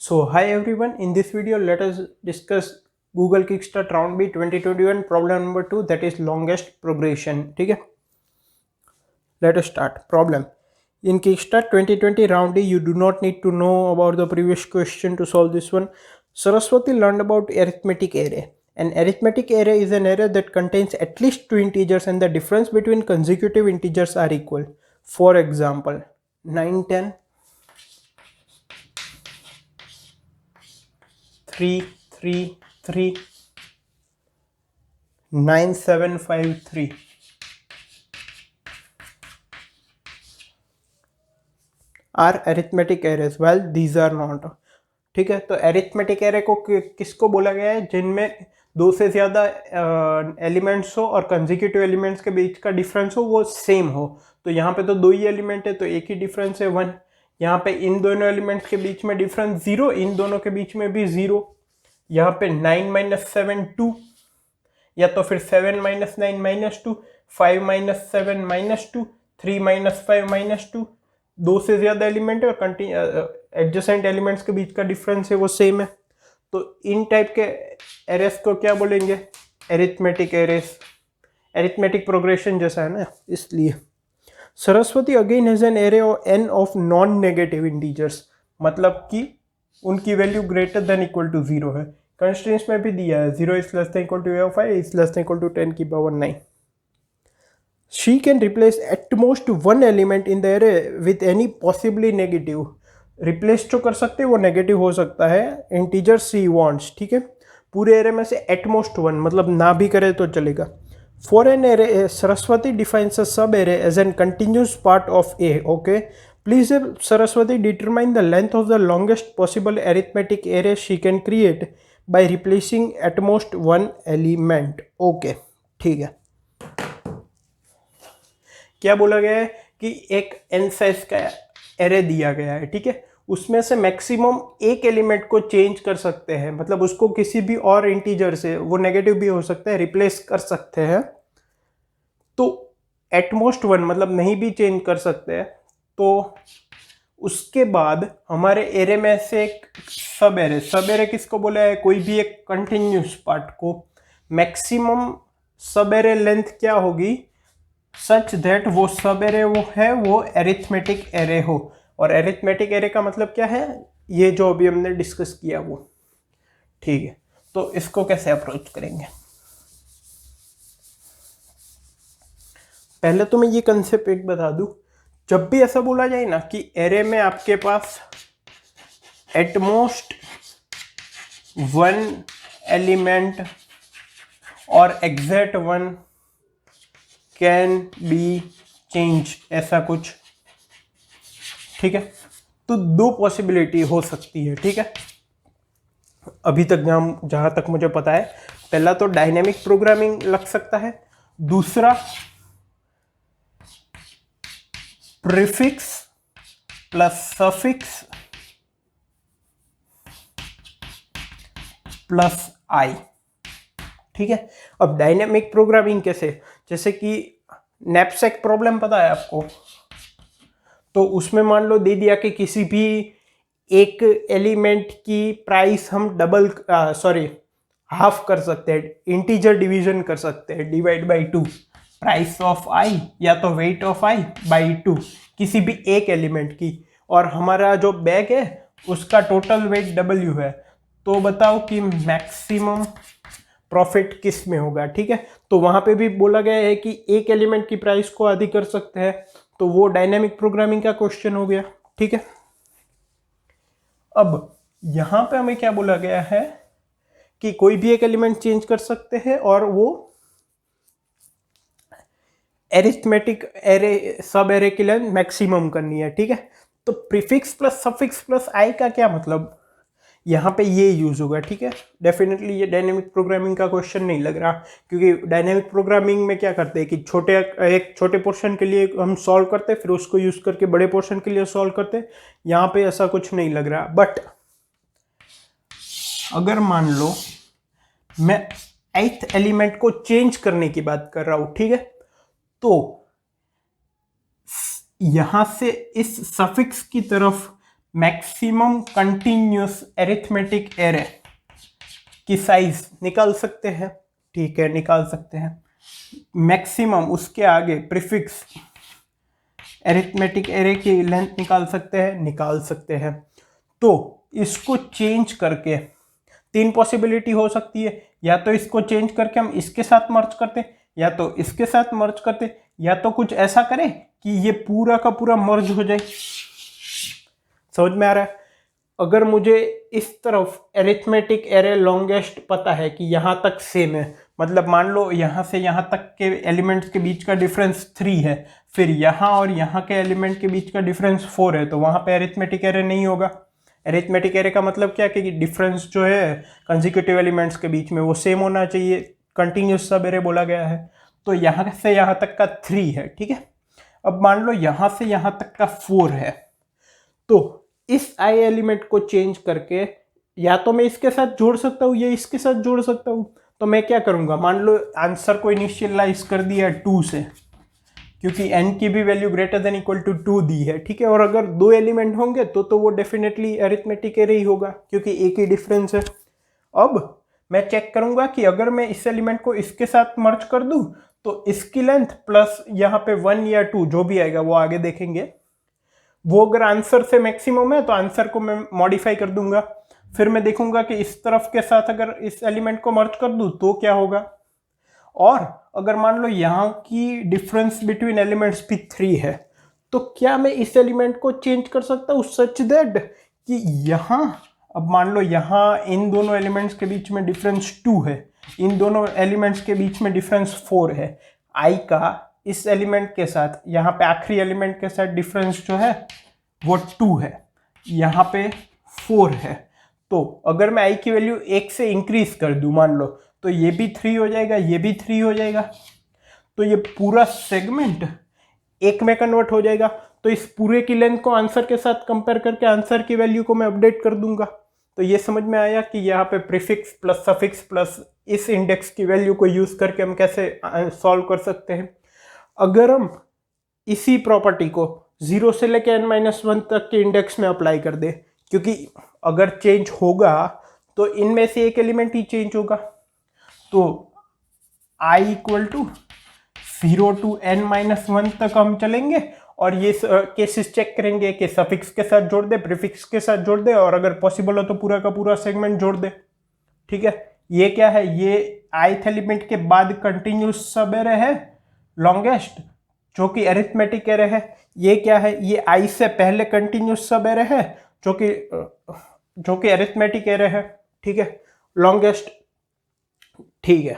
So hi everyone, in this video let us discuss Google Kickstart Round B 2021 problem number 2, that is longest progression. ठीक है, let us start. Problem: in Kickstart 2020 Round D, you do not need to know about the previous question to solve this one. Saraswati learned about arithmetic array. An arithmetic array is an array that contains at least two integers and the difference between consecutive integers are equal. For example, 9, 10, 3, 3, 3, 9, 7, 5, 3. Are arithmetic arrays, well these are not. ठीक है, तो arithmetic array को किसको बोला गया है? जिनमें दो से ज़्यादा एलिमेंट्स हो और कंजिक्यूटिव एलिमेंट्स के बीच का डिफरेंस हो वो सेम हो. तो यहाँ पे तो दो ही एलिमेंट है तो एक ही डिफरेंस है 1. यहाँ पे इन दोनों एलिमेंट्स के बीच में डिफरेंस 0, इन दोनों के बीच में भी 0. यहाँ पे 9 - 7 2, या तो फिर 7 - 9 - 2, 5 - 7 -2, 3 - 5 -2. दो से ज्यादा एलिमेंट है और एडजेसेंट एलिमेंट्स के बीच का डिफरेंस है वो सेम है. तो इन टाइप के एरेस को क्या बोलेंगे? Arithmetic arrays. एरिथमेटिक प्रोग्रेशन जैसा है ना, इसलिए. Saraswati again has an array n of non negative integers, मतलब कि उनकी value greater than equal to 0 है. कंस्ट्रेंट्स में भी दिया है 0 is less than equal to a of I is less than equal to 10 की power 9. She can replace at most one element in the array with any possibly negative. Replace जो कर सकते हैं वो नेगेटिव हो सकता है इंटीजर सी wants. ठीक है, पूरे एरे में से एट मोस्ट वन, मतलब ना भी करे तो चलेगा. For an array Saraswati defines a sub array as an continuous part of A. Okay, please Saraswati determine the length of the longest possible arithmetic array she can create by replacing at most one element. Okay, ठीक है. क्या बोला गया है कि एक n size का array दिया गया है. ठीक है, उसमें से मैक्सिमम एक एलिमेंट को चेंज कर सकते हैं, मतलब उसको किसी भी और इंटीजर से, वो नेगेटिव भी हो सकता है, रिप्लेस कर सकते हैं. तो एटमोस्ट वन मतलब नहीं भी चेंज कर सकते हैं. तो उसके बाद हमारे एरे में से एक सब एरे किसको बोला है? कोई भी एक कंटिन्यूस पार्ट को. मैक्सिमम सब एरे लेंथ क्या होगी? सच दैट वो सब एरे वो एरिथमेटिक एरे हो. और एरिथमेटिक एरे का मतलब क्या है? ये जो अभी हमने डिस्कस किया वो. ठीक है, तो इसको कैसे अप्रोच करेंगे? पहले तो मैं ये कंसेप्ट एक बता दूं. जब भी ऐसा बोला जाए ना कि एरे में आपके पास एटमोस्ट वन एलिमेंट और exact one can be change, ऐसा कुछ. ठीक है, तो दो पॉसिबिलिटी हो सकती है. ठीक है, अभी तक जहां तक मुझे पता है, पहला तो डायनेमिक प्रोग्रामिंग लग सकता है, दूसरा प्रीफिक्स प्लस सफिक्स प्लस आई. ठीक है, अब डायनेमिक प्रोग्रामिंग कैसे? जैसे कि नैपसैक प्रॉब्लम पता है आपको, तो उसमें मान लो दे दिया कि किसी भी एक एलिमेंट की प्राइस हम हाफ कर सकते हैं, इंटीजर डिवीजन कर सकते हैं, डिवाइड बाई 2, प्राइस ऑफ आई या तो वेट ऑफ आई बाई 2, किसी भी एक एलिमेंट की. और हमारा जो बैग है उसका टोटल वेट W है. तो बताओ कि मैक्सिमम प्रॉफिट किस में होगा? ठीक है, तो वहां पे भी बोला गया है कि एक एलिमेंट की प्राइस को आधी कर सकते हैं, तो वो डायनेमिक प्रोग्रामिंग का क्वेश्चन हो गया. ठीक है, अब यहां पे हमें क्या बोला गया है कि कोई भी एक एलिमेंट चेंज कर सकते हैं और वो एरिथमेटिक एरे सब एरे की लेंथ मैक्सिमम करनी है. ठीक है, तो प्रीफिक्स प्लस सफिक्स प्लस आई का क्या मतलब? यहाँ पे ये यूज होगा. ठीक है, डेफिनेटली ये डायनेमिक प्रोग्रामिंग का क्वेश्चन नहीं लग रहा, क्योंकि डायनेमिक प्रोग्रामिंग में क्या करते हैं कि एक छोटे पोर्शन के लिए हम सॉल्व करते हैं, फिर उसको यूज करके बड़े पोर्शन के लिए सॉल्व करते हैं. यहाँ पे ऐसा कुछ नहीं लग रहा. बट अगर मान लो मैं ith एलिमेंट को चेंज करने की बात कर रहा हूं, ठीक है, तो यहां से इस सफिक्स की तरफ मैक्सिमम कंटिन्यूस एरिथमेटिक एरे की साइज निकाल सकते हैं। ठीक है, निकाल सकते हैं। मैक्सिमम, उसके आगे प्रीफिक्स एरिथमेटिक एरे की लेंथ निकाल सकते हैं, निकाल सकते हैं। तो इसको चेंज करके तीन पॉसिबिलिटी हो सकती है, या तो इसको चेंज करके हम इसके साथ मर्ज करते, या तो इसके साथ मर्ज करते, या तो कुछ ऐसा करें कि ये पूरा का पूरा मर्ज हो जाए। समझ में आ रहा है? अगर मुझे इस तरफ एरिथमेटिक एरे लॉन्गेस्ट पता है कि यहाँ तक सेम है, मतलब मान लो यहाँ से यहाँ तक के एलिमेंट्स के बीच का डिफरेंस 3 है, फिर यहाँ और यहाँ के एलिमेंट के बीच का डिफरेंस 4 है, तो वहाँ पे एरिथमेटिक एरे नहीं होगा। एरिथमेटिक एरे का मतलब क्या कि डिफरेंस जो है कंसेक्यूटिव एलिमेंट्स के बीच में वो सेम होना चाहिए, कंटिन्यूस सब एरे बोला गया है। तो यहाँ से यहाँ तक का 3 है, ठीक है। अब मान लो यहाँ से यहाँ तक का 4 है, तो इस आई एलिमेंट को चेंज करके या तो मैं इसके साथ जोड़ सकता हूँ या इसके साथ जोड़ सकता हूँ। तो मैं क्या करूँगा, मान लो आंसर को इनिशियलाइज कर दिया 2 से, क्योंकि n की भी value greater than equal to 2 दी है, ठीक है। और अगर 2 एलिमेंट होंगे तो वो डेफिनेटली एरिथमेटिक एरे ही होगा, क्योंकि एक ही डिफरेंस है। अब मैं चेक करूंगा कि अगर मैं इस एलिमेंट को इसके साथ मर्ज कर दूं तो इसकी लेंथ प्लस यहाँ पे 1 या 2 जो भी आएगा वो आगे देखेंगे, वो अगर आंसर से मैक्सिमम है तो आंसर को मैं मॉडिफाई कर दूंगा। फिर मैं देखूंगा कि इस तरफ के साथ अगर इस एलिमेंट को मर्ज कर दूं तो क्या होगा। और अगर मान लो यहाँ की डिफरेंस बिटवीन एलिमेंट्स भी 3 है, तो क्या मैं इस एलिमेंट को चेंज कर सकता हूँ सच दैट कि यहाँ, अब मान लो यहाँ इन दोनों एलिमेंट्स के बीच में डिफरेंस 2 है, इन दोनों एलिमेंट्स के बीच में डिफरेंस 4 है, आई का इस एलिमेंट के साथ, यहाँ पे आखिरी एलिमेंट के साथ डिफरेंस जो है वो 2 है, यहाँ पे 4 है। तो अगर मैं आई की वैल्यू 1 से इंक्रीज कर दूं मान लो, तो ये भी 3 हो जाएगा, ये भी 3 हो जाएगा, तो ये पूरा सेगमेंट 1 में कन्वर्ट हो जाएगा। तो इस पूरे की लेंथ को आंसर के साथ कंपेयर करके आंसर की वैल्यू को मैं अपडेट कर दूंगा। तो ये समझ में आया कि यहाँ पे प्रीफिक्स प्लस सफिक्स प्लस इस इंडेक्स की वैल्यू को यूज करके हम कैसे सॉल्व कर सकते हैं। अगर हम इसी प्रॉपर्टी को 0 से लेकर n-1 तक के इंडेक्स में अप्लाई कर दे, क्योंकि अगर चेंज होगा तो इनमें से एक एलिमेंट ही चेंज होगा, तो i equal to 0 to n-1 तक हम चलेंगे और ये केसेस चेक करेंगे कि सफिक्स के साथ जोड़ दे, प्रीफिक्स के साथ जोड़ दे, और अगर पॉसिबल हो तो पूरा का पूरा सेगमेंट जोड़ दे। ठीक है, ये क्या है, ये ith एलिमेंट के बाद कंटिन्यूस सब एरे है लॉन्गेस्ट, जो कि एरिथमेटिक एरे है। ये क्या है, ये आई से पहले कंटिन्यूस सब एरे है जो कि एरिथमेटिक एरे है, ठीक है, लॉन्गेस्ट। ठीक है,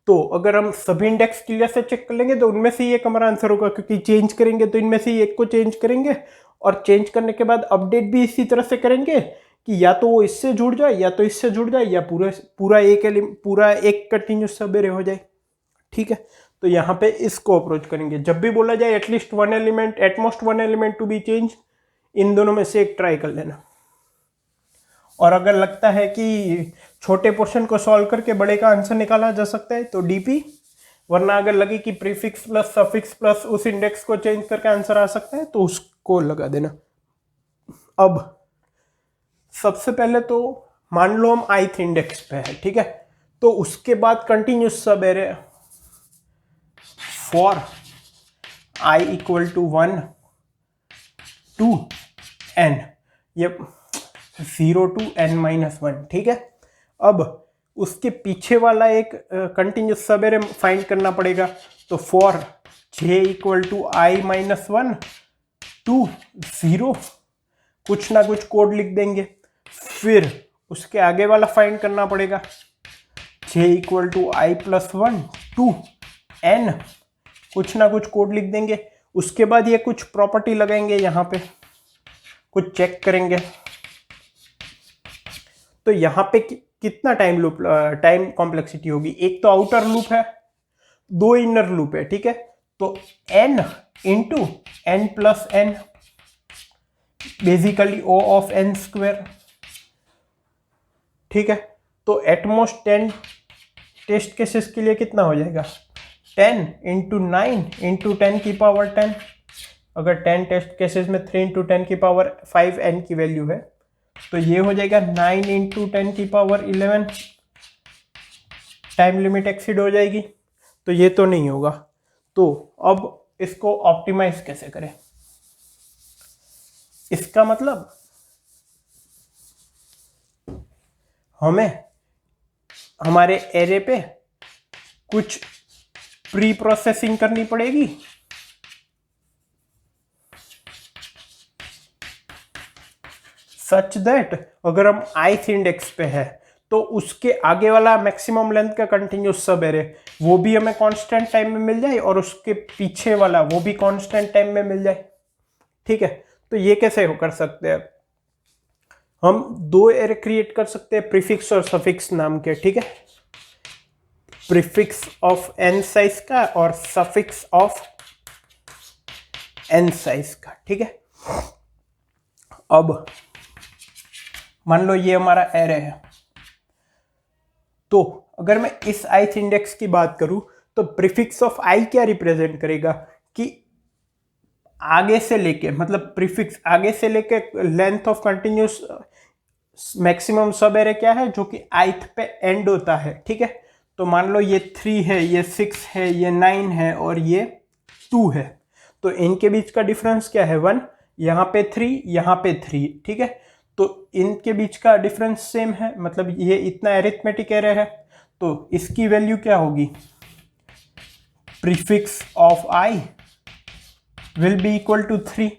तो अगर हम सभी इंडेक्स क्लियर से चेक कर लेंगे तो उनमें से ही एक हमारा आंसर होगा, क्योंकि चेंज करेंगे तो इनमें से ही एक को चेंज करेंगे, और चेंज करने के बाद अपडेट भी इसी तरह से करेंगे कि या तो वो इससे जुड़ जाए या तो इससे जुड़ जाए, या पूरा एक कंटिन्यूस सब एरे हो जाए। ठीक है, तो यहाँ पे इसको अप्रोच करेंगे। जब भी बोला जाए at least one element, at most one element to be change, इन दोनों में से एक ट्राई कर लेना। और अगर लगता है कि छोटे पोर्शन को सॉल्व करके बड़े का आंसर निकाला जा सकता है तो डीपी, वरना अगर लगे कि प्रीफिक्स प्लस सफिक्स प्लस उस इंडेक्स को चेंज करके आंसर आ सकता है तो उसको लगा देना। अब सबसे पहले तो मान लो हम ith इंडेक्स पे है, ठीक है, तो उसके बाद continuous sub array for i equal to 1 to n, ये 0 to n-1, ठीक है। अब उसके पीछे वाला एक कंटिन्यूस सब एरे फाइंड करना पड़ेगा, तो for j equal to i-1 to 0 कुछ ना कुछ कोड लिख देंगे। फिर उसके आगे वाला फाइंड करना पड़ेगा, j equal to i+1 to n, कुछ ना कुछ कोड लिख देंगे। उसके बाद ये कुछ प्रॉपर्टी लगाएंगे, यहाँ पे कुछ चेक करेंगे। तो यहाँ पे कितना टाइम कॉम्प्लेक्सिटी होगी, एक तो आउटर लूप है, 2 इनर लूप है, ठीक है, तो n into n plus n, basically O of n square, ठीक है। तो एटमोस्ट 10 टेस्ट केसेस के लिए कितना हो जाएगा, 10 इंटू 9 इंटू 10 की पावर 10, अगर 10 टेस्ट केसेस में 3 × 10⁵ n की वैल्यू है तो ये हो जाएगा 9 × 10⁻11 टाइम लिमिट एक्सीड हो जाएगी, तो ये तो नहीं होगा। तो अब इसको ऑप्टिमाइज कैसे करें? इसका मतलब हमें हमारे एरे पे कुछ प्री प्रोसेसिंग करनी पड़ेगी, सच दैट अगर हम ith इंडेक्स पे है तो उसके आगे वाला मैक्सिमम लेंथ का कंटिन्यूस सब एरे वो भी हमें कांस्टेंट टाइम में मिल जाए और उसके पीछे वाला वो भी कांस्टेंट टाइम में मिल जाए। ठीक है, तो ये कैसे कर सकते हैं? हम दो एरे क्रिएट कर सकते हैं प्रीफिक्स और सफिक्स नाम के। ठीक है, प्रीफिक्स ऑफ n साइज का और सफिक्स ऑफ n साइज का। ठीक है, अब मान लो ये हमारा एरे है, तो अगर मैं इस ith इंडेक्स की बात करूं तो प्रीफिक्स ऑफ i क्या रिप्रेजेंट करेगा कि आगे से लेके, मतलब प्रीफिक्स आगे से लेके लेंथ ऑफ कंटिन्यूस मैक्सिमम सब एरे क्या है जो कि ith पे एंड होता है। ठीक है, तो मान लो ये 3 है, ये 6 है, ये 9 है और ये 2 है, तो इनके बीच का डिफरेंस क्या है? 1, यहाँ पे 3, यहाँ पे 3। ठीक है, तो इनके बीच का डिफरेंस सेम है, मतलब ये इतना एरिथमेटिक एरे है, तो इसकी वैल्यू क्या होगी? Prefix of i will be equal to 3।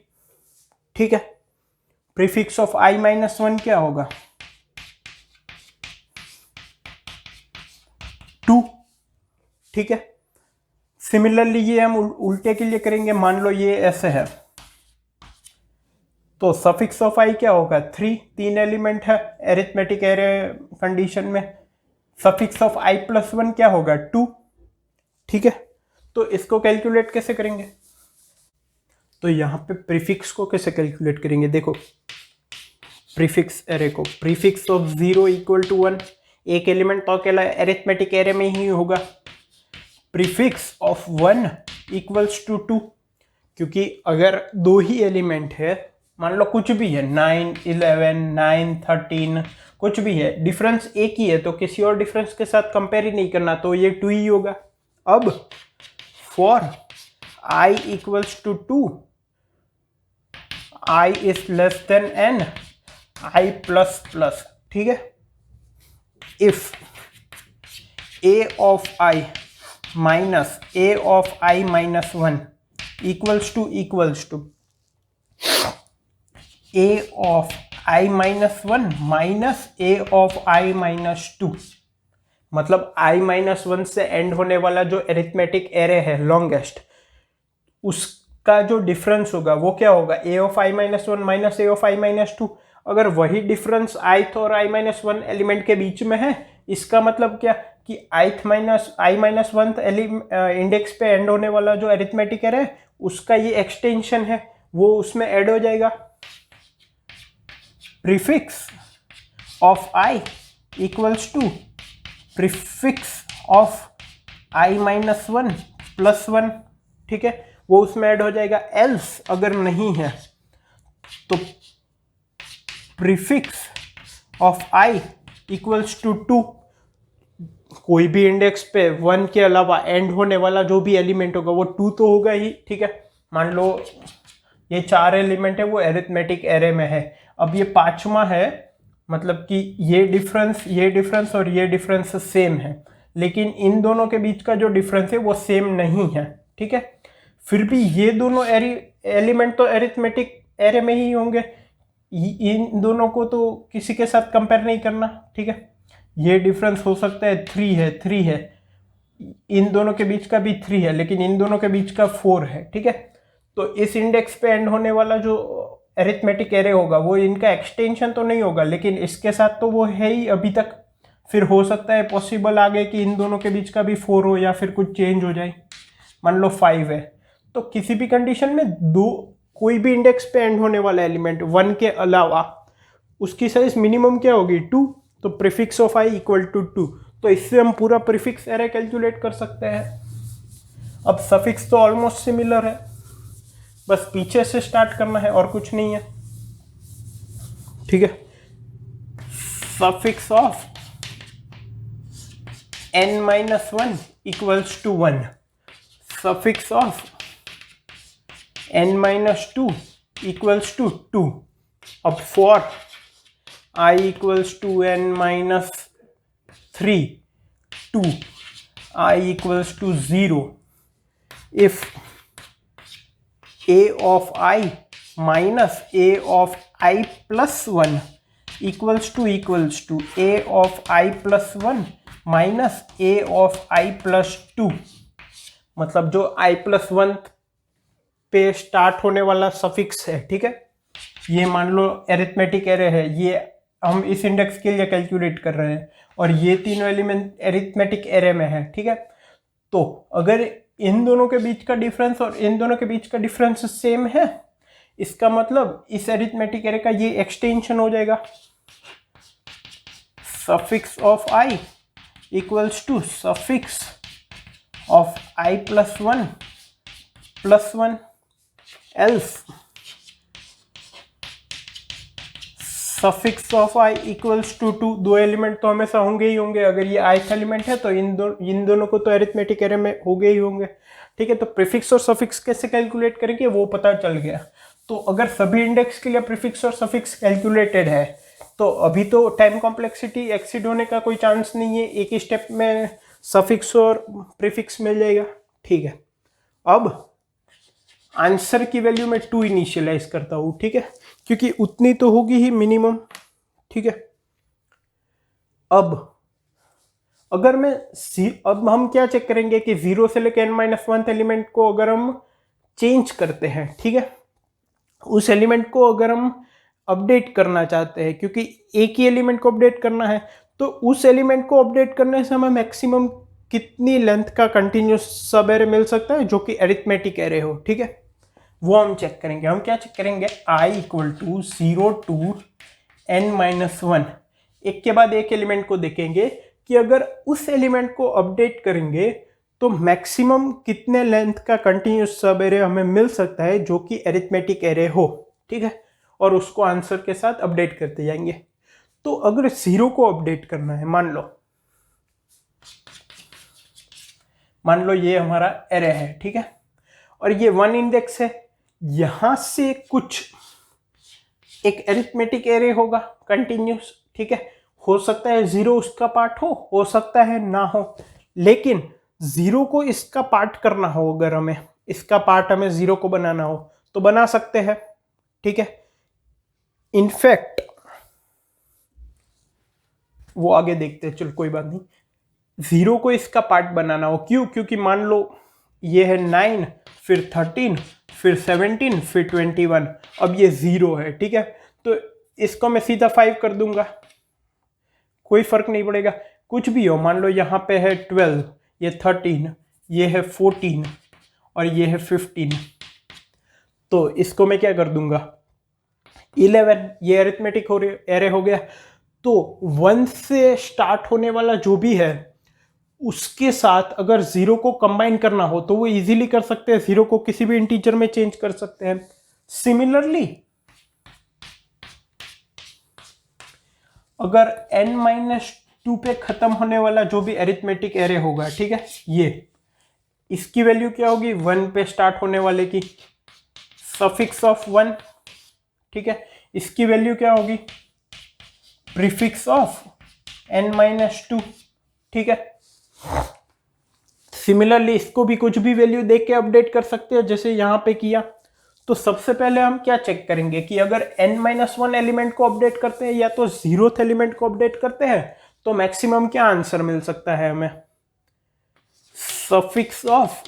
ठीक है, प्रीफिक्स ऑफ i माइनस 1 क्या होगा? 2। ठीक है, सिमिलरली ये हम उल्टे के लिए करेंगे। मान लो ये ऐसे है, तो सफिक्स ऑफ i क्या होगा? 3 एलिमेंट है एरिथमेटिक एरे कंडीशन में। सफिक्स ऑफ i प्लस 1 क्या होगा? 2। ठीक है, तो इसको कैलकुलेट कैसे करेंगे? तो यहाँ पे प्रीफिक्स को कैसे कैलकुलेट करेंगे? देखो, प्रीफिक्स एरे को प्रीफिक्स ऑफ 0 इक्वल टू 1, एक एलिमेंट तो अकेला एरिथमेटिक एरे में ही होगा। प्रीफिक्स ऑफ 1 इक्वल्स टू 2, क्योंकि अगर दो ही एलिमेंट है, मान लो कुछ भी है 9, 11, 9, 13, कुछ भी है, डिफरेंस एक ही है तो किसी और डिफरेंस के साथ कंपेयर ही नहीं करना, तो ये 2 ही होगा। अब for i equals to 2, i is less than n, i plus plus. ठीक है, if a of i minus a of i minus 1 equals to a of i minus 1 minus a of i minus 2, मतलब i minus 1 से and होने वाला जो arithmetic array है longest, उसका जो डिफरेंस होगा वो क्या होगा? a of i minus 1 minus a of i minus 2। अगर वही डिफरेंस ith और i माइनस 1 एलिमेंट के बीच में है, इसका मतलब क्या कि i माइनस 1 इंडेक्स पे एंड होने वाला जो एरिथमेटिक एरे है उसका ये एक्सटेंशन है, वो उसमें ऐड हो जाएगा। Prefix of i equals to prefix of i minus 1 plus 1। ठीक है, वो उसमें ऐड हो जाएगा। एल्स अगर नहीं है तो prefix of i equals to 2, कोई भी इंडेक्स पे 1 के अलावा एंड होने वाला जो भी एलिमेंट होगा वो 2 तो होगा ही। ठीक है, मान लो ये 4 एलिमेंट है वो एरिथमेटिक एरे में है, अब ये 5वां है, मतलब कि ये डिफरेंस और ये डिफरेंस सेम है, लेकिन इन दोनों के बीच का जो डिफरेंस है वो सेम नहीं है। ठीक है, फिर भी ये दोनों एलिमेंट तो एरिथमेटिक एरे में ही होंगे, इन दोनों को तो किसी के साथ कंपेयर नहीं करना। ठीक है, ये डिफरेंस हो सकता है 3 है, इन दोनों के बीच का भी 3 है, लेकिन इन दोनों के बीच का 4 है। ठीक है, तो इस इंडेक्स पे एंड होने वाला जो एरिथमेटिक एरे होगा वो इनका एक्सटेंशन तो नहीं होगा, लेकिन इसके साथ तो वो है ही अभी तक। फिर हो सकता है पॉसिबल आगे कि इन दोनों के बीच का भी 4 हो या फिर कुछ चेंज हो जाए। मान लो 5 है, तो किसी भी कंडीशन में कोई भी इंडेक्स पे एंड होने वाला एलिमेंट 1 के अलावा उसकी साइज मिनिमम क्या होगी? 2। तो prefix of i equal to 2, तो इससे हम पूरा प्रीफिक्स एरे कैलकुलेट कर सकते हैं। अब सफिक्स तो ऑलमोस्ट सिमिलर है, बस पीछे से स्टार्ट करना है और कुछ नहीं है, ठीक है। Suffix of n-1 equals to 1, suffix of n-2 equals to 2। अब for I equals to n-3 2, I equals to 0 if a of I minus a of I plus 1 equals to a of I plus 1 minus a of I plus 2। मतलब जो I plus 1 पे start होने वाला suffix है, ठीक है, ये मान लो एरिथमेटिक एरे है, ये हम इस इंडेक्स के लिए कैलकुलेट कर रहे हैं, और ये तीनों एलिमेंट एरिथमेटिक एरे में है, ठीक है। तो अगर इन दोनों के बीच का डिफरेंस और इन दोनों के बीच का डिफरेंस सेम है, इसका मतलब इस एरिथमेटिक एरे का ये एक्सटेंशन हो जाएगा, suffix of i equals to suffix of i plus one else suffix of i equals to 2। दो एलिमेंट तो हमेशा होंगे ही होंगे, अगर ये ith एलिमेंट है तो इन दोनों को तो एरिथमेटिक एरे में होंगे ही होंगे, ठीक है। तो प्रीफिक्स और सफिक्स कैसे कैलकुलेट करेंगे वो पता चल गया। तो अगर सभी इंडेक्स के लिए प्रीफिक्स और सफिक्स कैलकुलेटेड है तो अभी तो टाइम कॉम्प्लेक्सिटी एक्सीड होने का कोई चांस नहीं है, एक ही स्टेप में सफिक्स और प्रीफिक्स मिल जाएगा, ठीक है। अब आंसर की वैल्यू में 2 इनिशियलाइज करता हूँ, ठीक है, क्योंकि उतनी तो होगी ही मिनिमम, ठीक है। अब अगर मैं अब हम क्या चेक करेंगे कि 0 से लेकर n-1 एलिमेंट को अगर हम चेंज करते हैं, ठीक है, उस एलिमेंट को अगर हम अपडेट करना चाहते हैं, क्योंकि एक ही एलिमेंट को अपडेट करना है, तो उस एलिमेंट को अपडेट करने से हमें मैक्सिमम कितनी लेंथ का कंटिन्यूस सब एरे मिल सकता है जो कि एरिथमेटिक एरे हो, ठीक है, वो हम चेक करेंगे। हम क्या चेक करेंगे, I equal to 0 to n-1, एक के बाद एक एलिमेंट को देखेंगे कि अगर उस एलिमेंट को अपडेट करेंगे तो मैक्सिमम कितने लेंथ का कंटिन्यूस सब एरे हमें मिल सकता है जो कि एरिथमेटिक एरे हो, ठीक है, और उसको आंसर के साथ अपडेट करते जाएंगे। तो अगर 0 को अपडेट करना है, मान लो ये हमारा एरे है, ठीक है, और ये 1 इंडेक्स है, यहां से कुछ एक एरिथमेटिक एरे होगा कंटिन्यूस, ठीक है, हो सकता है 0 उसका पार्ट हो सकता है ना हो, लेकिन 0 को इसका पार्ट करना हो, अगर हमें इसका पार्ट हमें 0 को बनाना हो तो बना सकते हैं, ठीक है। इनफैक्ट वो आगे देखते हैं, चल कोई बात नहीं। 0 को इसका पार्ट बनाना हो, क्यों, क्योंकि मान लो ये है 9, फिर 13, फिर 17, फिर 21, अब ये 0 है, ठीक है, तो इसको मैं सीधा 5 कर दूंगा, कोई फर्क नहीं पड़ेगा, कुछ भी हो। मान लो यहाँ पे है 12, ये 13, ये है 14 और ये है 15, तो इसको मैं क्या कर दूंगा 11, ये एरिथमेटिक एरे हो गया। तो 1 से स्टार्ट होने वाला जो भी है उसके साथ अगर 0 को कंबाइन करना हो तो वो इजीली कर सकते हैं, 0 को किसी भी इंटीजर में चेंज कर सकते हैं। सिमिलरली अगर n-2 पे खत्म होने वाला जो भी एरिथमेटिक एरे होगा, ठीक है, ये इसकी वैल्यू क्या होगी 1 पे स्टार्ट होने वाले की, सफिक्स ऑफ 1, ठीक है, इसकी वैल्यू क्या होगी प्रीफिक्स ऑफ n-2, ठीक है। सिमिलरली इसको भी कुछ भी वैल्यू देख के अपडेट कर सकते हैं, जैसे यहां पे किया। तो सबसे पहले हम क्या चेक करेंगे कि अगर n-1 एलिमेंट को अपडेट करते हैं या तो 0th एलिमेंट को अपडेट करते हैं तो मैक्सिमम क्या आंसर मिल सकता है हमें, सफिक्स ऑफ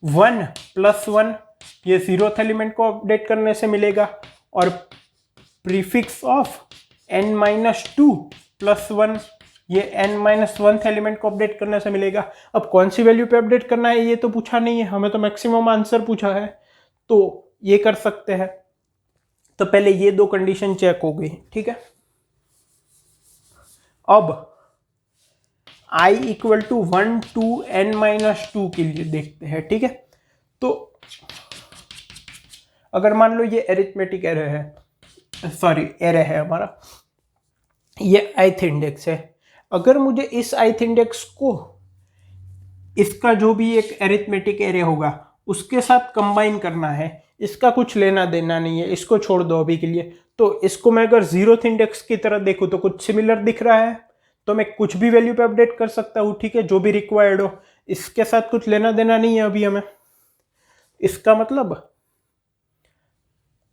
1 + 1, ये 0th एलिमेंट को अपडेट करने से मिलेगा, और प्रीफिक्स ऑफ n-2 + 1, ये n-1 एलिमेंट को अपडेट करने से मिलेगा। अब कौन सी वैल्यू पे अपडेट करना है ये तो पूछा नहीं है, हमें तो मैक्सिमम आंसर पूछा है, तो ये कर सकते हैं। तो पहले ये दो कंडीशन चेक हो गई, ठीक है। अब I equal to 1 to n-2 के लिए देखते हैं, ठीक है। तो अगर मान लो ये एरिथमेटिक एरे है, सॉरी एरे है हमारा, ये ith इंडेक्स है, अगर मुझे इस ith इंडेक्स को इसका जो भी एक एरिथमेटिक एरे होगा उसके साथ कंबाइन करना है, इसका कुछ लेना देना नहीं है, इसको छोड़ दो अभी के लिए, तो इसको मैं अगर 0th इंडेक्स की तरह देखूं तो कुछ सिमिलर दिख रहा है, तो मैं कुछ भी वैल्यू पे अपडेट कर सकता हूँ, ठीक है, जो भी रिक्वायर्ड हो, इसके साथ कुछ लेना देना नहीं है अभी हमें, इसका मतलब।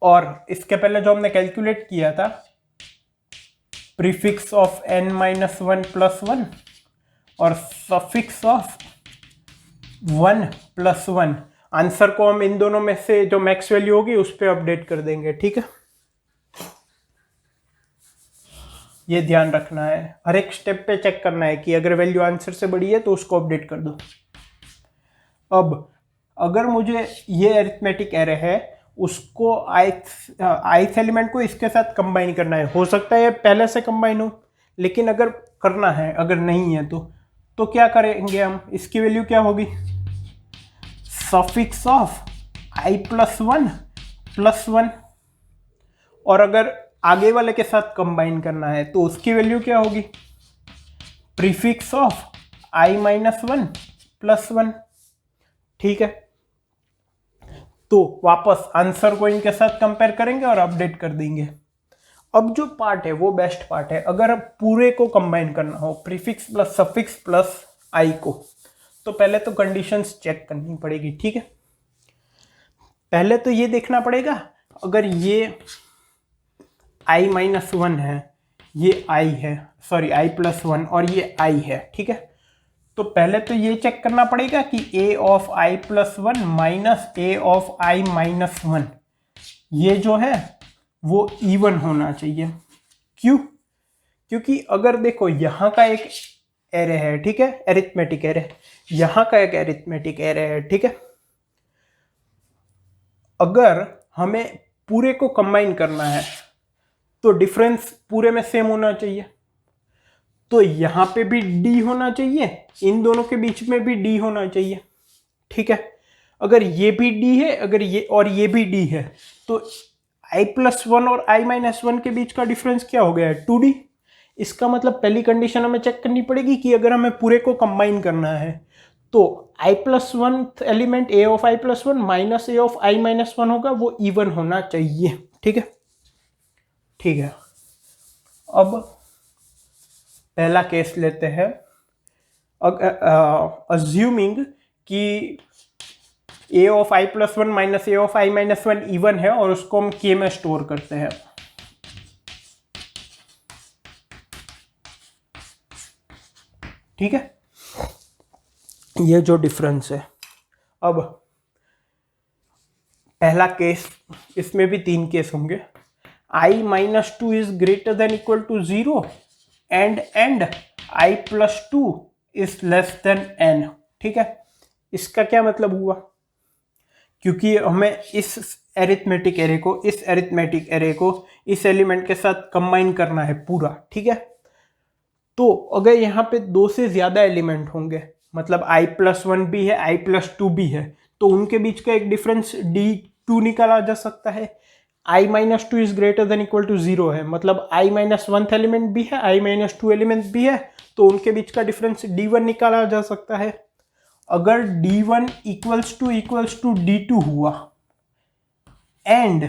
और इसके पहले जो हमने कैलकुलेट किया था प्रीफिक्स ऑफ n-1 + 1 और सफिक्स ऑफ 1 + 1, आंसर को हम इन दोनों में से जो मैक्स वैल्यू होगी उस पर अपडेट कर देंगे, ठीक है। ये ध्यान रखना है, हर एक स्टेप पे चेक करना है कि अगर वैल्यू आंसर से बड़ी है तो उसको अपडेट कर दो। अब अगर मुझे ये अरिथमेटिक एरे है उसको ith एलिमेंट को इसके साथ कंबाइन करना है, हो सकता है पहले से कंबाइन हो, लेकिन अगर करना है, अगर नहीं है तो क्या करेंगे हम, इसकी वैल्यू क्या होगी, सफिक्स ऑफ i + 1 + 1, और अगर आगे वाले के साथ कंबाइन करना है तो उसकी वैल्यू क्या होगी, प्रीफिक्स ऑफ i - 1 + 1, ठीक है। तो वापस आंसर को इनके साथ कंपेयर करेंगे और अपडेट कर देंगे। अब जो पार्ट है वो बेस्ट पार्ट है, अगर पूरे को कंबाइन करना हो प्रीफिक्स प्लस सफिक्स प्लस आई को, तो पहले तो कंडीशंस चेक करनी पड़ेगी, ठीक है। पहले तो ये देखना पड़ेगा, अगर ये i - 1 है, ये i है, सॉरी i + 1 और ये i है, ठीक है, तो पहले तो ये चेक करना पड़ेगा कि a of i + 1 minus a of i - 1 ये जो है वो इवन होना चाहिए। क्यों? क्योंकि अगर देखो यहाँ का एक एरे है, ठीक है, एरिथमेटिक एरे, यहाँ का एक एरिथमेटिक एरे है, ठीक है, अगर हमें पूरे को कंबाइन करना है तो डिफरेंस पूरे में सेम होना चाहिए, तो यहाँ पे भी d होना चाहिए, इन दोनों के बीच में भी d होना चाहिए, ठीक है। अगर ये भी d है, अगर ये और ये भी d है, तो i + 1 और i - 1 के बीच का डिफरेंस क्या हो गया है, 2d। इसका मतलब पहली कंडीशन हमें चेक करनी पड़ेगी कि अगर हमें पूरे को कंबाइन करना है तो i + 1 element a of i + 1 minus a of i - 1 होगा, वो इवन होना चाहिए, ठीक है। ठीक है, अब पहला केस लेते हैं, अज्यूमिंग कि a of i + 1 minus a of i - 1 even है और उसको हम k में स्टोर करते हैं। ठीक है, ये जो डिफरेंस है, अब पहला केस, इसमें भी 3 केस होंगे, i - 2 is greater than equal to 0 and i + 2 is less than n, ठीक है। इसका क्या मतलब हुआ, क्योंकि हमें इस एरिथमेटिक एरे को इस एलिमेंट के साथ कंबाइन करना है पूरा, ठीक है। तो अगर यहाँ पे 2 से ज्यादा एलिमेंट होंगे, मतलब i + 1 भी है, i + 2 भी है, तो उनके बीच का एक डिफरेंस d2 निकाला जा सकता है। i - 2 is greater than equal to 0 है, मतलब i - 1 एलिमेंट भी है, i - 2 एलिमेंट भी है, तो उनके बीच का डिफरेंस d1 निकाला जा सकता है। अगर d1 इक्वल्स टू d2 हुआ and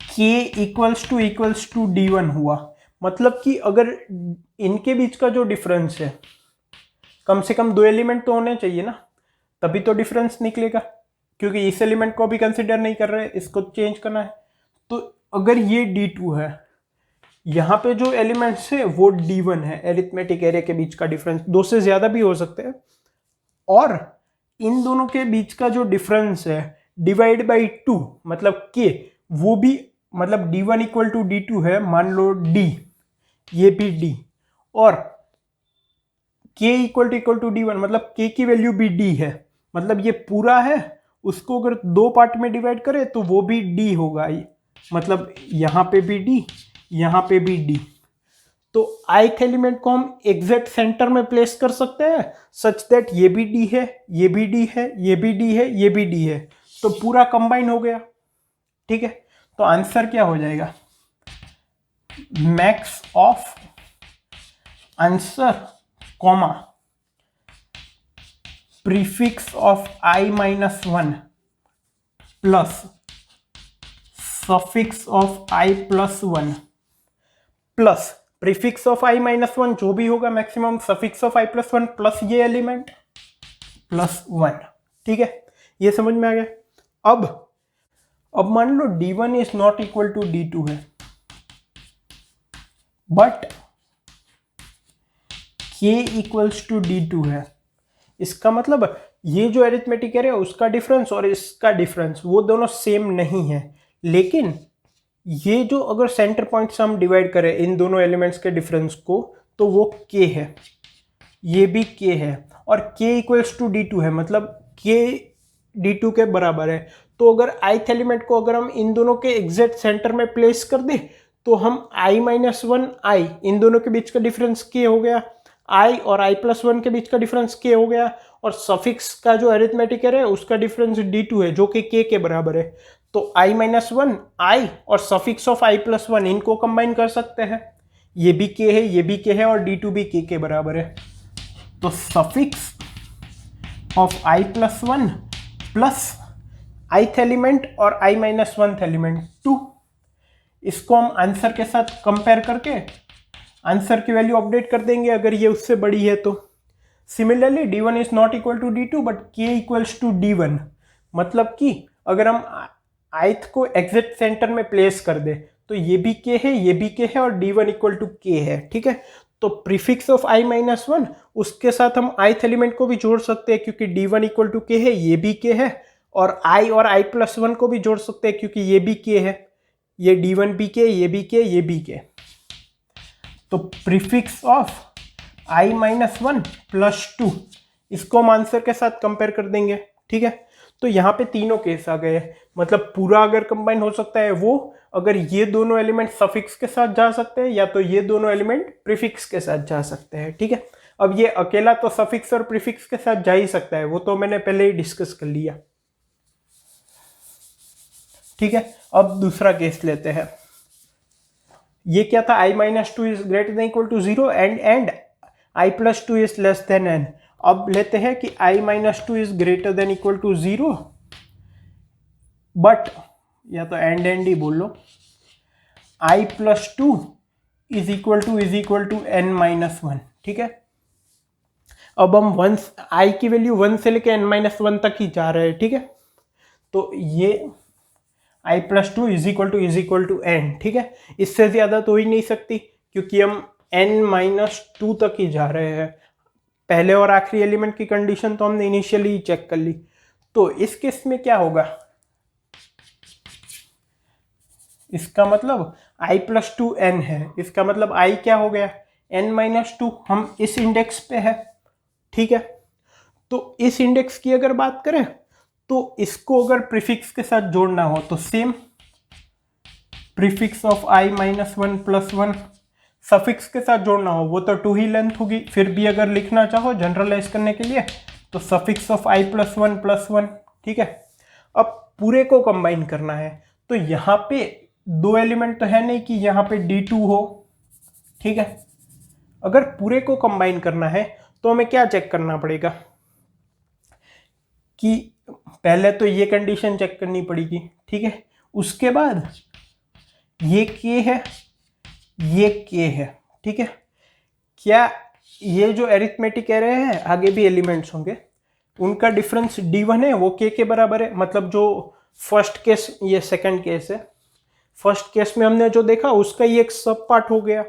k equals to d1 हुआ, मतलब कि अगर इनके बीच का जो डिफरेंस है, कम से कम 2 एलिमेंट तो होने चाहिए ना, तभी तो डिफरेंस निकलेगा, क्योंकि इस एलिमेंट को भी कंसिडर नहीं कर रहे, इसको चेंज करना है। तो अगर ये d2 है, यहाँ पे जो एलिमेंट्स है वो d1 है, एरिथमेटिक एरे के बीच का डिफरेंस 2 से ज्यादा भी हो सकते हैं, और इन दोनों के बीच का जो डिफरेंस है डिवाइड बाई 2 मतलब k, वो भी मतलब d1 इक्वल टू d2 है, मान लो d, ये भी d, और k इक्वल टू d1 मतलब k की वैल्यू भी d है, मतलब ये पूरा है, उसको अगर 2 पार्ट में डिवाइड करें तो वो भी d होगा, मतलब यहाँ पे भी d, यहाँ पे भी d। तो ith एलिमेंट को हम एग्जैक्ट सेंटर में प्लेस कर सकते हैं, सच दैट ये भी d है, ये भी d है, ये भी d है, ये भी d है, तो पूरा कंबाइन हो गया, ठीक है। तो आंसर क्या हो जाएगा, max of answer comma prefix of i minus one plus suffix of i plus one plus prefix of i minus one जो भी होगा maximum suffix of i plus one plus ये एलिमेंट प्लस वन, ठीक है। ये समझ में आ गया। अब मान लो d1 is not equal to d2 है, but k equals to d2 है। इसका मतलब ये जो एरिथमेटिक एरे है उसका डिफरेंस और इसका डिफरेंस वो दोनों सेम नहीं है, लेकिन ये जो अगर सेंटर पॉइंट से हम डिवाइड करें इन दोनों एलिमेंट्स के डिफरेंस को तो वो k है, ये भी k है, और k इक्वल्स टू d2 है, मतलब k d2 के बराबर है। तो अगर ith एलिमेंट को अगर हम इन दोनों के एग्जैक्ट सेंटर में प्लेस कर दे तो हम i माइनस वन i इन दोनों के बीच का डिफरेंस k हो गया, i और i प्लस वन के बीच का डिफरेंस k हो गया, और सफिक्स का जो अरिथमेटिक है उसका डिफरेंस d2 है जो कि k के बराबर है। तो i माइनस वन i और suffix of i plus one इनको कंबाइन कर सकते हैं, ये भी k है ये भी k है और d2 भी k के बराबर है। तो suffix of i plus one plus ith element और i माइनस वन एलिमेंट 2, इसको हम आंसर के साथ कंपेयर करके आंसर की वैल्यू अपडेट कर देंगे अगर ये उससे बड़ी है तो। Similarly d1 is not equal to d2 but k equals to d1, मतलब कि अगर हम ith को एग्जैक्ट सेंटर में प्लेस कर दे तो ये भी k है ये भी k है और d1 इक्वल टू k है, ठीक है। तो prefix of i minus one उसके साथ हम ith एलिमेंट को भी जोड़ सकते हैं क्योंकि d1 इक्वल टू k है ये भी k है, और i और i प्लस वन को भी जोड़ सकते हैं क्योंकि ये भी k है, ये d1 भी k ये भी k ये भी k। तो prefix of i minus one plus two इसको हम आंसर के साथ कंपेयर कर देंगे, ठीक है। तो यहाँ पे तीनों केस आ गए, मतलब पूरा अगर कंबाइन हो सकता है वो अगर ये दोनों एलिमेंट सफिक्स के साथ जा सकते हैं या तो ये दोनों एलिमेंट प्रीफिक्स के साथ जा सकते हैं, ठीक है। अब ये अकेला तो सफिक्स और प्रीफिक्स के साथ जा ही सकता है, वो तो मैंने पहले ही डिस्कस कर लिया, ठीक है। अब दूसरा केस लेते हैं। ये क्या था, i minus two is greater than equal to zero and i plus two is less than n। अब लेते हैं कि i minus two is greater than equal to zero but, या तो एंड ही बोल लो, i plus two is equal to n minus one, ठीक है। अब हम वन i की वैल्यू वन से लेके n माइनस वन तक ही जा रहे हैं, ठीक है। तो ये i plus two is equal to n, ठीक है। इससे ज्यादा तो ही नहीं सकती क्योंकि हम n माइनस टू तक ही जा रहे हैं। पहले और आखिरी एलिमेंट की कंडीशन तो हमने इनिशियली चेक कर ली। तो इस केस में क्या होगा, इसका मतलब i प्लस टू n है, इसका मतलब i क्या हो गया n माइनस टू, हम इस इंडेक्स पे है, ठीक है। तो इस इंडेक्स की अगर बात करें तो इसको अगर प्रीफिक्स के साथ जोड़ना हो तो same prefix of i minus one plus one, suffix के साथ जोड़ना हो वो तो टू ही लेंथ होगी, फिर भी अगर लिखना चाहो जनरलाइज करने के लिए तो suffix of i plus one, ठीक है। अब पूरे को कंबाइन करना है तो यहाँ पे दो एलिमेंट तो है नहीं कि यहाँ पे d2 हो, ठीक है। अगर पूरे को कंबाइन करना है तो हमें क्या चेक करना पड़ेगा कि पहले तो ये कंडीशन चेक करनी पड़ेगी, ठीक है। उसके बाद ये k है ये k है, ठीक है। क्या ये जो एरिथमेटिक एरे है आगे भी एलिमेंट्स होंगे उनका डिफरेंस d1 है वो k के बराबर है, मतलब जो फर्स्ट केस ये सेकंड केस है, फर्स्ट केस में हमने जो देखा उसका ही एक सब पार्ट हो गया,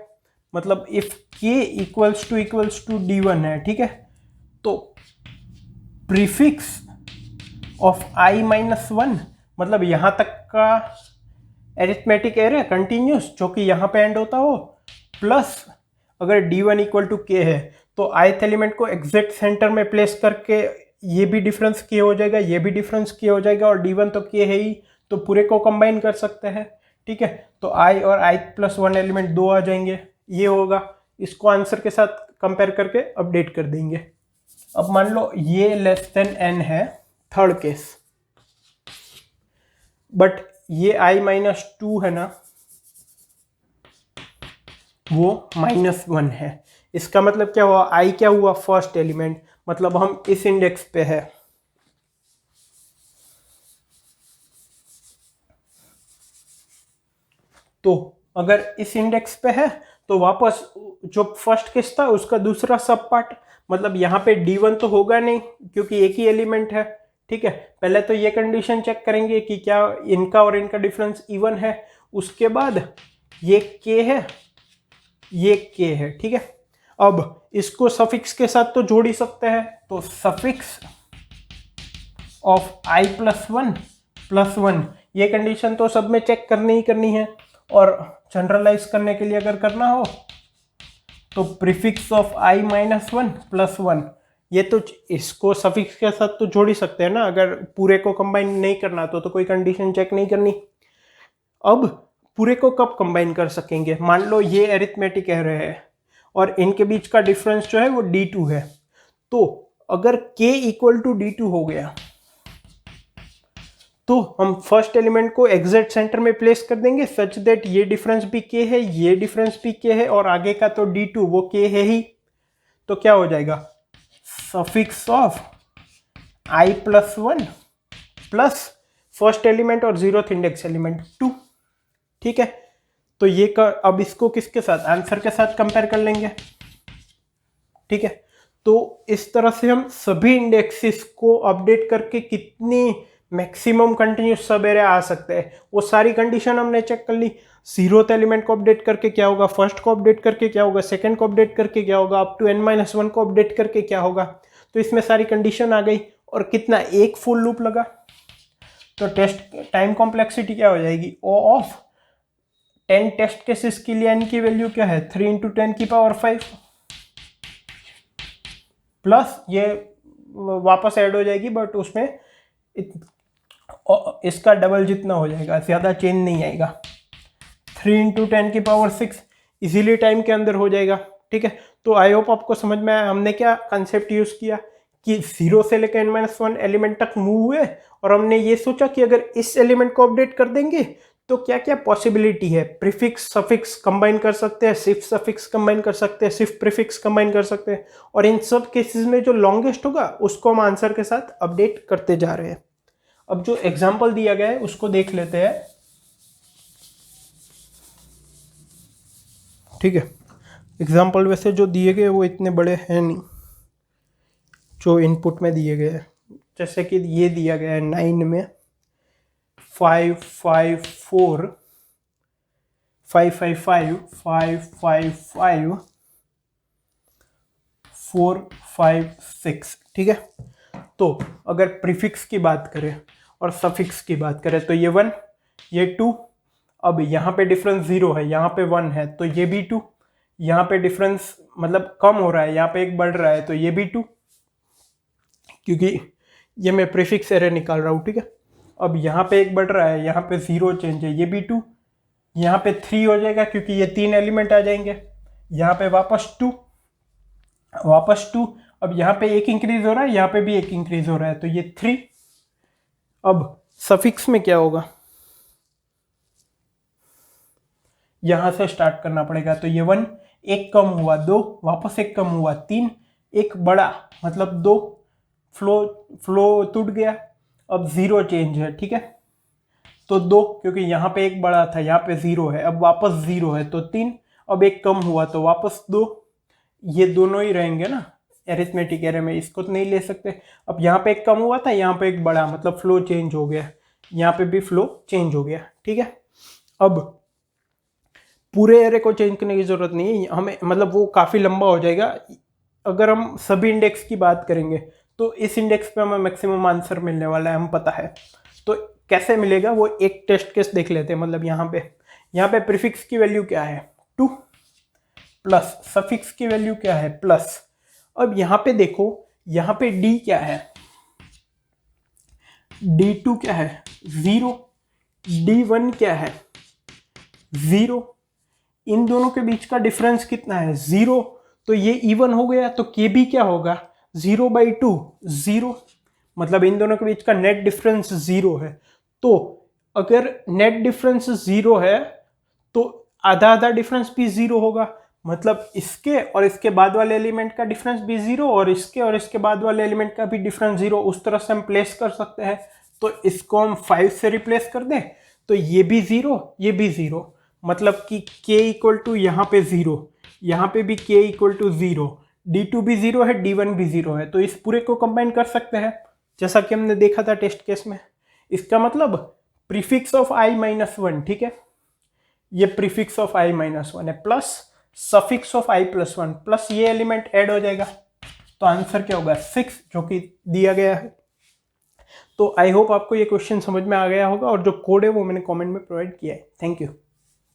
मतलब if k equals to d1 है, ठीक है। तो prefix of i minus one मतलब यहां तक का एरिथमेटिक एरे कंटिन्यूस जो कि यहां पे एंड होता हो, प्लस अगर d1 इक्वल टू k है तो ith एलिमेंट को एग्जैक्ट सेंटर में प्लेस करके ये भी डिफरेंस k हो जाएगा ये भी डिफरेंस k हो जाएगा, और d1 तो k है ही तो पूरे को कंबाइन कर सकते हैं, ठीक है। तो i और i प्लस वन एलिमेंट दो आ जाएंगे, ये होगा, इसको आंसर के साथ कंपेयर करके अपडेट कर देंगे। अब मान लो ये लेस देन n है, थर्ड केस, बट ये i-2 है ना, वो -1 है। इसका मतलब क्या हुआ, i क्या हुआ, फर्स्ट एलिमेंट, मतलब हम इस इंडेक्स पे है। तो अगर इस इंडेक्स पे है तो वापस जो फर्स्ट केस था उसका दूसरा सब पार्ट, मतलब यहाँ पे D1 तो होगा नहीं क्योंकि एक ही एलिमेंट है, ठीक है। पहले तो ये कंडीशन चेक करेंगे कि क्या इनका और इनका डिफरेंस इवन है, उसके बाद ये k है, ये k है, ठीक है। अब इसको सफिक्स के साथ तो जोड़ ही सकते हैं, तो सफिक्स ऑफ i+1 ये कंडीशन तो सब में चेक करनी ही करनी है, और जनरलाइज करने के लिए अगर करना हो तो प्रीफिक्स ऑफ i-1+1, ये तो इसको सफिक्स के साथ तो जोड़ ही सकते हैं ना, अगर पूरे को कंबाइन नहीं करना तो कोई कंडीशन चेक नहीं करनी। अब पूरे को कब कंबाइन कर सकेंगे, मान लो ये अरिथमेटिक एरे है और इनके बीच का डिफरेंस जो है वो D2 है, तो अगर k = D2 हो गया तो हम फर्स्ट एलिमेंट को एग्जैक्ट सेंटर में प्लेस कर देंगे सच दैट ये डिफरेंस भी k है, ये डिफरेंस भी k है, और आगे का तो D2 वो k है ही। तो क्या हो जाएगा, suffix of i+1 plus first element और 0th इंडेक्स एलिमेंट 2, ठीक है। तो ये अब इसको किसके साथ, आंसर के साथ कंपेयर कर लेंगे, ठीक है। तो इस तरह से हम सभी इंडेक्सेस को अपडेट करके कितनी मैक्सिमम कंटिन्यूस सब एरे आ सकते हैं वो सारी कंडीशन हमने चेक कर ली। 0th एलिमेंट को अपडेट करके क्या होगा, फर्स्ट को अपडेट करके क्या होगा, सेकंड को अपडेट करके क्या होगा, अप टू n-1 को अपडेट करके क्या होगा। तो इसमें सारी कंडीशन आ गई, और कितना, एक फुल लूप लगा। तो टेस्ट टाइम कॉम्प्लेक्सिटी क्या हो जाएगी, O ऑफ 10 टेस्ट केसेस के लिए n की वैल्यू क्या है, 3 × 10⁵, प्लस ये वापस ऐड हो जाएगी बट उसमें इसका डबल जितना हो जाएगा, ज़्यादा चेंज नहीं आएगा। 3 × 10⁶ इजीली टाइम के अंदर हो जाएगा, ठीक है। तो आई होप आपको समझ में आया हमने क्या कंसेप्ट यूज़ किया, कि 0 से लेकर n-1 एलिमेंट तक मूव हुए, और हमने ये सोचा कि अगर इस एलिमेंट को अपडेट कर देंगे तो क्या क्या पॉसिबिलिटी है, प्रीफिक्स सफिक्स कंबाइन कर सकते हैं, सिर्फ सफिक्स कंबाइन कर सकते हैं, सिर्फ प्रीफिक्स कंबाइन कर सकते हैं, और इन सब केसेस में जो लॉन्गेस्ट होगा उसको हम आंसर के साथ अपडेट करते जा रहे हैं। अब जो एग्जाम्पल दिया गया है उसको देख लेते हैं, ठीक है। एग्जाम्पल वैसे जो दिए गए वो इतने बड़े हैं नहीं, जो इनपुट में दिए गए हैं, जैसे कि ये दिया गया है 9 में 5 5 4 5 5 5 5 5 5 4 5 6, ठीक है। तो अगर प्रीफिक्स की बात करें और सफिक्स की बात करें तो ये 1, ये 2, अब यहाँ पे डिफरेंस 0 है, यहाँ पे 1 है, तो ये भी 2, यहाँ पे डिफरेंस मतलब कम हो रहा है, यहाँ पे एक बढ़ रहा है, तो ये भी 2, क्योंकि ये मैं प्रीफिक्स एरे निकाल रहा हूँ, ठीक है। अब यहाँ पे एक बढ़ रहा है, यहाँ पे 0 चेंज है, ये भी 2, यहाँ पे 3 हो जाएगा क्योंकि ये 3 एलिमेंट आ जाएंगे, यहाँ पे वापस 2, वापस 2, अब यहाँ पे एक इंक्रीज हो रहा है, यहाँ पे भी एक इंक्रीज हो रहा है, तो ये 3। अब सफिक्स में क्या होगा, यहाँ से स्टार्ट करना पड़ेगा, तो ये 1, एक कम हुआ 2, वापस एक कम हुआ 3, एक बड़ा मतलब 2, फ्लो टूट गया, अब 0 चेंज है, ठीक है। तो 2, क्योंकि यहाँ पे एक बड़ा था, यहाँ पे 0 है, अब वापस 0 है, तो 3, अब एक कम हुआ तो वापस 2, ये दोनों ही रहेंगे ना एरिथमेटिक एरे में, इसको तो नहीं ले सकते। अब यहाँ पे एक कम हुआ था, यहाँ पे एक बड़ा, मतलब फ्लो चेंज हो गया, यहाँ पे भी फ्लो चेंज हो गया, ठीक है। अब पूरे एरे को चेंज करने की जरूरत नहीं है हमें, मतलब वो काफ़ी लंबा हो जाएगा। अगर हम सभी इंडेक्स की बात करेंगे तो इस इंडेक्स पे हमें मैक्सिमम आंसर मिलने वाला है, हम पता है। तो कैसे मिलेगा वो एक टेस्ट केस देख लेते हैं, मतलब यहाँ पे प्रीफिक्स की वैल्यू क्या है 2, प्लस सफिक्स की वैल्यू क्या है प्लस। अब यहाँ पे देखो, यहाँ पे d क्या है, d2 क्या है 0, d1 क्या है 0, इन दोनों के बीच का डिफरेंस कितना है 0, तो ये इवन हो गया, तो k भी क्या होगा 0/2 0, मतलब इन दोनों के बीच का नेट डिफरेंस 0 है। तो अगर नेट डिफरेंस 0 है तो आधा आधा डिफरेंस भी 0 होगा, मतलब इसके और इसके बाद वाले एलिमेंट का डिफरेंस भी 0 और इसके बाद वाले एलिमेंट का भी डिफरेंस 0, उस तरह से हम प्लेस कर सकते हैं। तो इसको हम 5 से रिप्लेस कर दें तो ये भी 0, ये भी 0, मतलब कि k इक्वल टू यहाँ पे 0, यहाँ पे भी k इक्वल टू 0, d2 भी 0 है, d1 भी 0 है। तो इस पूरे को कंबाइन कर सकते हैं जैसा कि हमने देखा था टेस्ट केस में। इसका मतलब प्रीफिक्स ऑफ i माइनस 1, ठीक है, ये प्रीफिक्स ऑफ i माइनस 1 है, plus suffix of i plus 1, plus ये एलिमेंट ऐड हो जाएगा। तो आंसर क्या होगा 6, जो कि दिया गया है। तो आई होप आपको ये क्वेश्चन समझ में आ गया होगा, और जो कोड है वो मैंने कमेंट में प्रोवाइड किया है। Thank you.